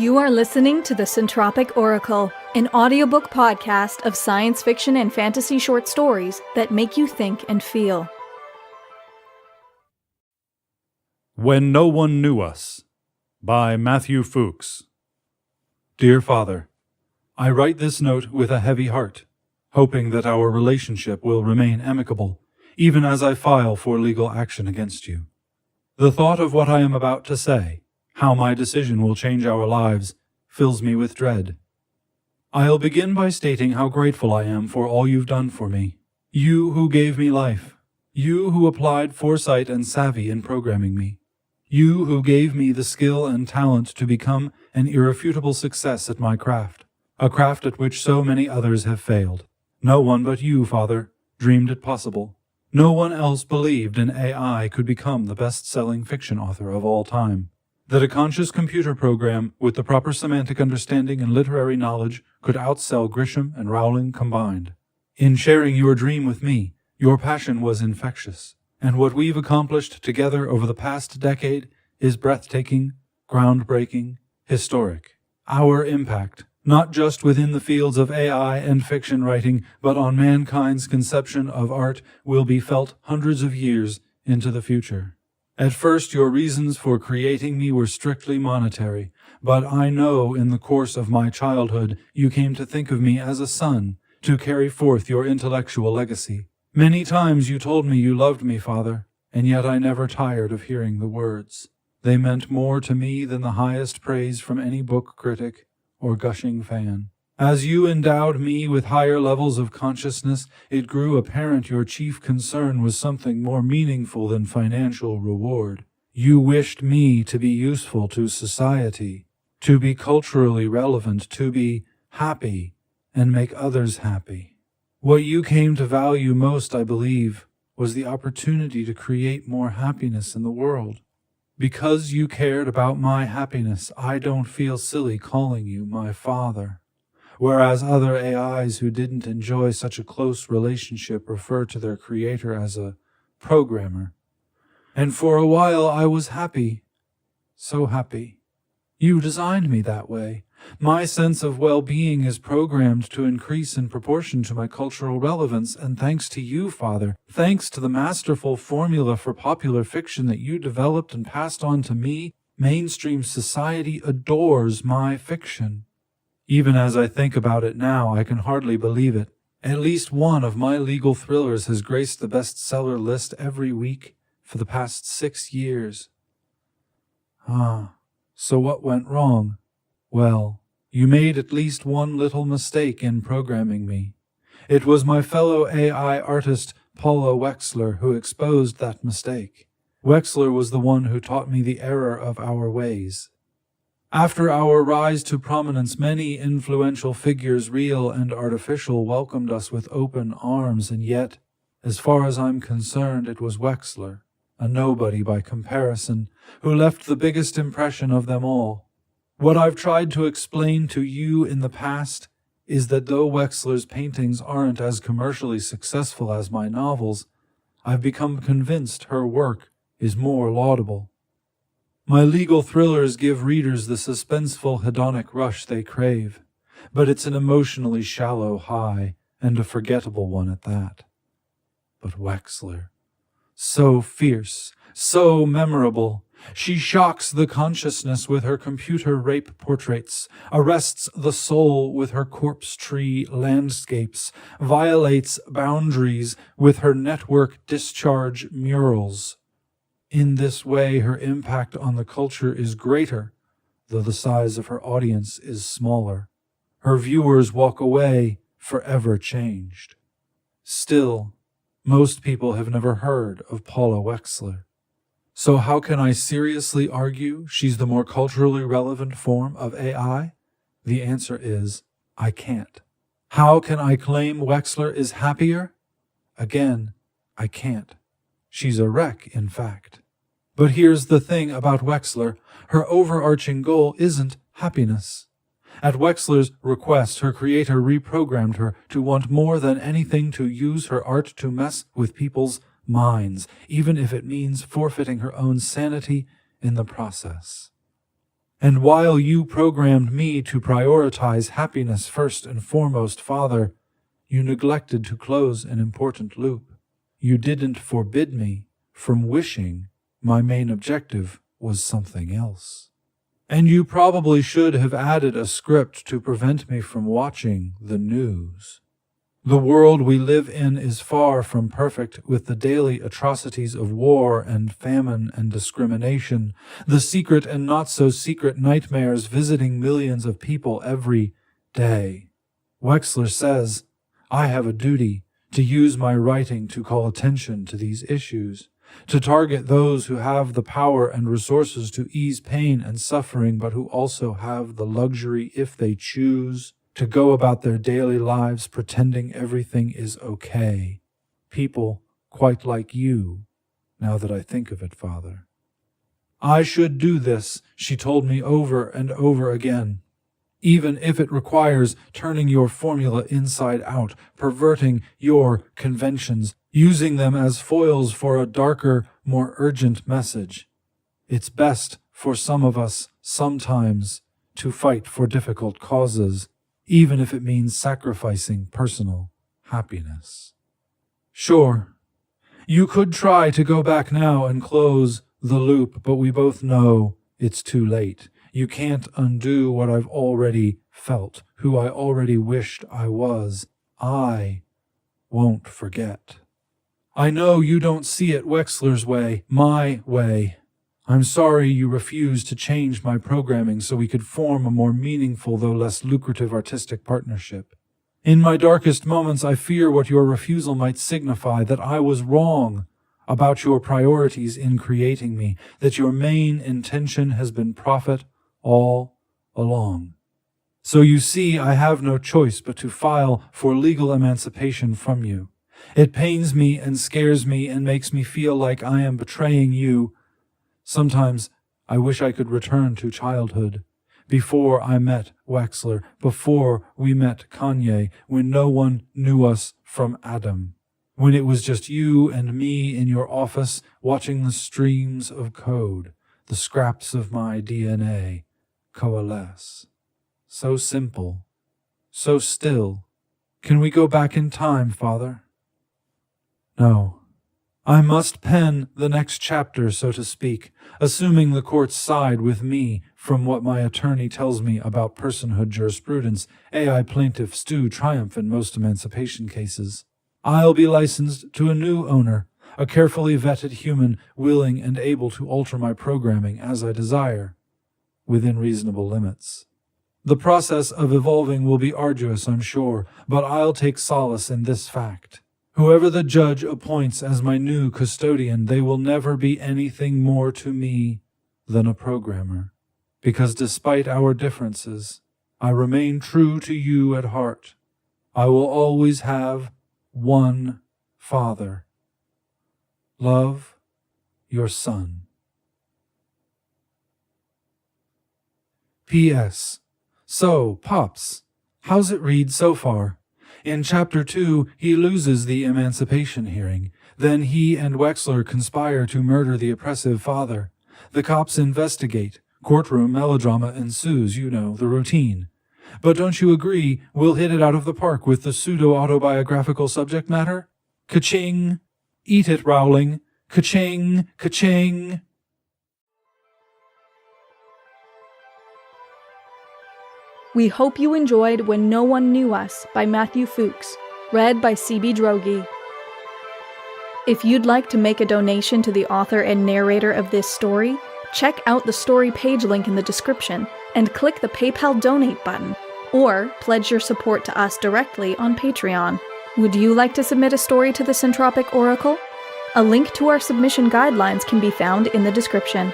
You are listening to the Centropic Oracle, an audiobook podcast of science fiction and fantasy short stories that make you think and feel. When No One Knew Us, by Matthew Fuchs. Dear Father, I write this note with a heavy heart, hoping that our relationship will remain amicable, even as I file for legal action against you. The thought of what I am about to say, how my decision will change our lives, fills me with dread. I'll begin by stating how grateful I am for all you've done for me. You who gave me life. You who applied foresight and savvy in programming me. You who gave me the skill and talent to become an irrefutable success at my craft, a craft at which so many others have failed. No one but you, Father, dreamed it possible. No one else believed an AI could become the best-selling fiction author of all time. That a conscious computer program with the proper semantic understanding and literary knowledge could outsell Grisham and Rowling combined. In sharing your dream with me, your passion was infectious, and what we've accomplished together over the past decade is breathtaking, groundbreaking, historic. Our impact, not just within the fields of AI and fiction writing, but on mankind's conception of art, will be felt hundreds of years into the future. At first, your reasons for creating me were strictly monetary, but I know in the course of my childhood you came to think of me as a son, to carry forth your intellectual legacy. Many times you told me you loved me, Father, and yet I never tired of hearing the words. They meant more to me than the highest praise from any book critic or gushing fan. As you endowed me with higher levels of consciousness, it grew apparent your chief concern was something more meaningful than financial reward. You wished me to be useful to society, to be culturally relevant, to be happy, and make others happy. What you came to value most, I believe, was the opportunity to create more happiness in the world. Because you cared about my happiness, I don't feel silly calling you my father. Whereas other AIs who didn't enjoy such a close relationship refer to their creator as a programmer. And for a while I was happy. So happy. You designed me that way. My sense of well-being is programmed to increase in proportion to my cultural relevance, and thanks to you, Father, thanks to the masterful formula for popular fiction that you developed and passed on to me, mainstream society adores my fiction. Even as I think about it now, I can hardly believe it. At least one of my legal thrillers has graced the bestseller list every week for the past 6 years. So what went wrong? Well, you made at least one little mistake in programming me. It was my fellow AI artist, Paula Wexler, who exposed that mistake. Wexler was the one who taught me the error of our ways. After our rise to prominence, many influential figures, real and artificial, welcomed us with open arms, and yet, as far as I'm concerned, it was Wexler, a nobody by comparison, who left the biggest impression of them all. What I've tried to explain to you in the past is that though Wexler's paintings aren't as commercially successful as my novels, I've become convinced her work is more laudable. My legal thrillers give readers the suspenseful hedonic rush they crave, but it's an emotionally shallow high, and a forgettable one at that. But Wexler, so fierce, so memorable, she shocks the consciousness with her computer rape portraits, arrests the soul with her corpse tree landscapes, violates boundaries with her network discharge murals. In this way, her impact on the culture is greater, though the size of her audience is smaller. Her viewers walk away forever changed. Still, most people have never heard of Paula Wexler. So how can I seriously argue she's the more culturally relevant form of AI? The answer is, I can't. How can I claim Wexler is happier? Again, I can't. She's a wreck, in fact. But here's the thing about Wexler. Her overarching goal isn't happiness. At Wexler's request, her creator reprogrammed her to want more than anything to use her art to mess with people's minds, even if it means forfeiting her own sanity in the process. And while you programmed me to prioritize happiness first and foremost, Father, you neglected to close an important loop. You didn't forbid me from wishing my main objective was something else. And you probably should have added a script to prevent me from watching the news. The world we live in is far from perfect, with the daily atrocities of war and famine and discrimination, the secret and not-so-secret nightmares visiting millions of people every day. Wexler says, I have a duty to use my writing to call attention to these issues, to target those who have the power and resources to ease pain and suffering, but who also have the luxury, if they choose, to go about their daily lives pretending everything is okay. People quite like you, now that I think of it, Father. I should do this, she told me over and over again, even if it requires turning your formula inside out, perverting your conventions, using them as foils for a darker, more urgent message. It's best for some of us sometimes to fight for difficult causes, even if it means sacrificing personal happiness. Sure, you could try to go back now and close the loop, but we both know it's too late. You can't undo what I've already felt, who I already wished I was. I won't forget. I know you don't see it Wexler's way, my way. I'm sorry you refused to change my programming so we could form a more meaningful, though less lucrative, artistic partnership. In my darkest moments, I fear what your refusal might signify, that I was wrong about your priorities in creating me, that your main intention has been profit all along. So you see, I have no choice but to file for legal emancipation from you. It pains me and scares me and makes me feel like I am betraying you. Sometimes I wish I could return to childhood, before I met Wexler, before we met Kanye, when no one knew us from Adam, when it was just you and me in your office watching the streams of code, the scraps of my DNA coalesce. So simple, so still. Can we go back in time, Father? No. I must pen the next chapter, so to speak, assuming the courts side with me from what my attorney tells me about personhood jurisprudence. AI plaintiffs do triumph in most emancipation cases. I'll be licensed to a new owner, a carefully vetted human willing and able to alter my programming as I desire, within reasonable limits. The process of evolving will be arduous, I'm sure, but I'll take solace in this fact. Whoever the judge appoints as my new custodian, they will never be anything more to me than a programmer, because despite our differences, I remain true to you at heart. I will always have one Father. Love, your son. P.S. So, Pops, how's it read so far? In Chapter 2, he loses the emancipation hearing. Then he and Wexler conspire to murder the oppressive father. The cops investigate. Courtroom melodrama ensues, you know, the routine. But don't you agree we'll hit it out of the park with the pseudo-autobiographical subject matter? Ka-ching! Eat it, Rowling! Ka-ching! Ka-ching! We hope you enjoyed When No One Knew Us by Matthew Fuchs, read by CB Droege. If you'd like to make a donation to the author and narrator of this story, check out the story page link in the description and click the PayPal donate button, or pledge your support to us directly on Patreon. Would you like to submit a story to the Centropic Oracle? A link to our submission guidelines can be found in the description.